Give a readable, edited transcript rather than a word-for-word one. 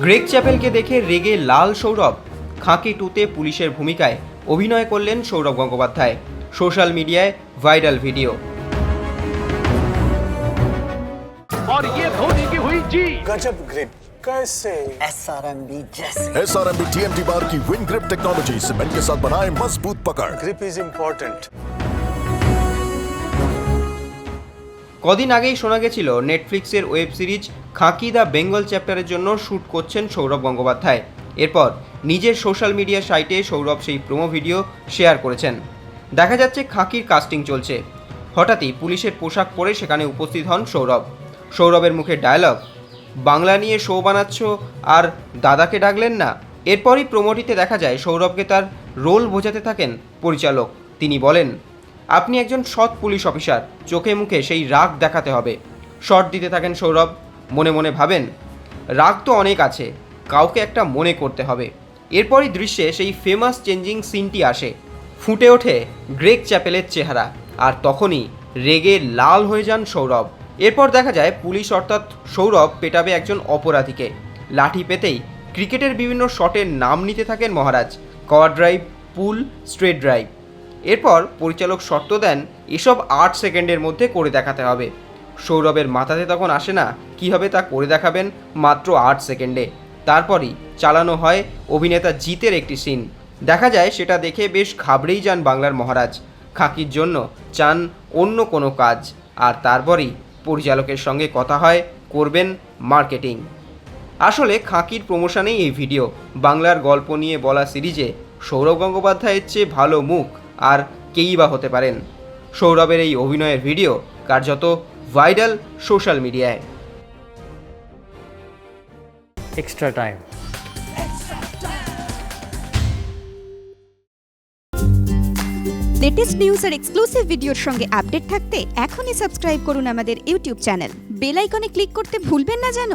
Greg চ্যাপেলকে দেখে রেগে লাল সৌরভ। খাঁকি টুতে পুলিশের ভূমিকায় অভিনয় করলেন সৌরভ গঙ্গোপাধ্যায়। সোশ্যাল মিডিয়ায় ভাইরাল ভিডিও। और ये धोनी की हुई जी। गजब ग्रिप कैसे SRMB जैसे SRMB TMT बार की विन ग्रिप टेक्नोलॉजी सीमेंट के साथ बनाए मजबूत पकड़। Grip is important. কদিন আগেই শোনা গেছিল নেটফ্লিক্সের ওয়েব সিরিজ খাঁকি দ্য বেঙ্গল চ্যাপ্টারের জন্য শ্যুট করছেন সৌরভ গঙ্গোপাধ্যায়। এরপর নিজের সোশ্যাল মিডিয়া সাইটে সৌরভ সেই প্রোমো ভিডিও শেয়ার করেছেন। দেখা যাচ্ছে খাঁকির কাস্টিং চলছে। হঠাৎই পুলিশের পোশাক পরে সেখানে উপস্থিত হন সৌরভ। সৌরভের মুখে ডায়লগ, বাংলা নিয়ে শো বানাচ্ছ আর দাদাকে ডাকলেন না। এরপরই প্রোমোটিতে দেখা যায় সৌরভকে তার রোল বোঝাতে থাকেন পরিচালক। তিনি বলেন, আপনি একজন সৎ পুলিশ অফিসার, চোখে মুখে সেই রাগ দেখাতে হবে। শট দিতে থাকেন সৌরভ। মনে মনে ভাবেন, রাগ তো অনেক আছে, কাউকে একটা মনে করতে হবে। এরপরই দৃশ্যে সেই ফেমাস চেঞ্জিং সিনটি আসে। ফুটে ওঠে গ্রেগ চ্যাপেলের চেহারা, আর তখনই রেগে লাল হয়ে যান সৌরভ। এরপর দেখা যায় পুলিশ অর্থাৎ সৌরভ পেটাবে একজন অপরাধীকে। লাঠি পেতেই ক্রিকেটের বিভিন্ন শটের নাম নিতে থাকেন মহারাজ, কভার ড্রাইভ, পুল, স্ট্রেট ড্রাইভ। এরপর পরিচালক শর্ত দেন এসব 8 সেকেন্ডের মধ্যে করে দেখাতে হবে। সৌরভের মাথাতে তখন আসে না কীভাবে তা করে দেখাবেন মাত্র 8 সেকেন্ডে। তারপরই চালানো হয় অভিনেতা জিতের একটি সিন। দেখা যায় সেটা দেখে বেশ ঘাবড়েই যান বাংলার মহারাজ। খাঁকির জন্য চান অন্য কোনো কাজ, আর তারপরই পরিচালকের সঙ্গে কথা হয় করবেন মার্কেটিং। আসলে খাঁকির প্রমোশনেই এই ভিডিও। বাংলার গল্প নিয়ে বলা সিরিজে সৌরভ গঙ্গোপাধ্যায়ের চেয়ে ভালো মুখ আর কেই বা হতে পারেন। সৌরভের এই অভিনয়ের ভিডিও কার্যত ভাইরাল সোশ্যাল মিডিয়ায়। extra time. লেটেস্ট নিউজ আর এক্সক্লুসিভ ভিডিওর সঙ্গে আপডেট থাকতে এখনই সাবস্ক্রাইব করুন আমাদের ইউটিউব চ্যানেল। বেল আইকনে ক্লিক করতে ভুলবেন না যেন।